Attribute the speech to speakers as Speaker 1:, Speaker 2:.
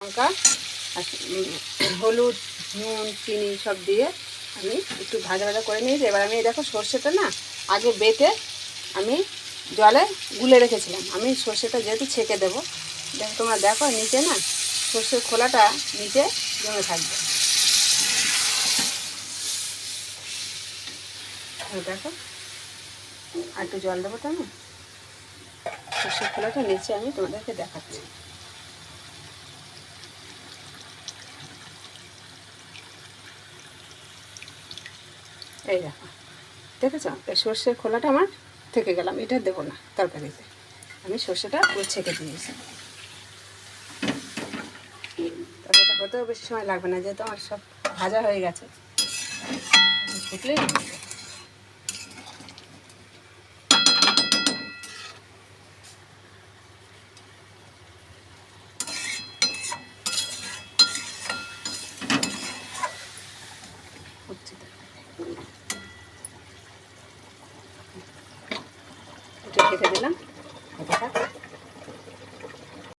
Speaker 1: লঙ্কা আর হলুদ, নুন, চিনি সব দিয়ে আমি একটু ভাজা ভাজা করে নিয়েছি। এবার আমি দেখো সর্ষেটা না আগে বেটে আমি জলে গুলে রেখেছিলাম। আমি সর্ষেটা যেহেতু ছেঁকে দেবো, দেখো তোমরা দেখো নিচে না সর্ষের খোলাটা নিচে জমে থাকবে। দেখো আর একটু জল দেবো, তো আমি সর্ষের খোলাটা নিচে আমি তোমাদেরকে দেখাচ্ছি। এই দেখো, দেখেছো এই সর্ষের খোলাটা আমার থেকে গেলাম, এটা দেবো না তরকারিতে, আমি সর্ষেটা পুরো ছেঁকে দিয়েছি। তবে এটা হতেও বেশি সময় লাগবে না, যেহেতু আমার সব ভাজা হয়ে গেছে, ফুটলেই হচ্ছে। একটু ঢেকে দিলাম, এটা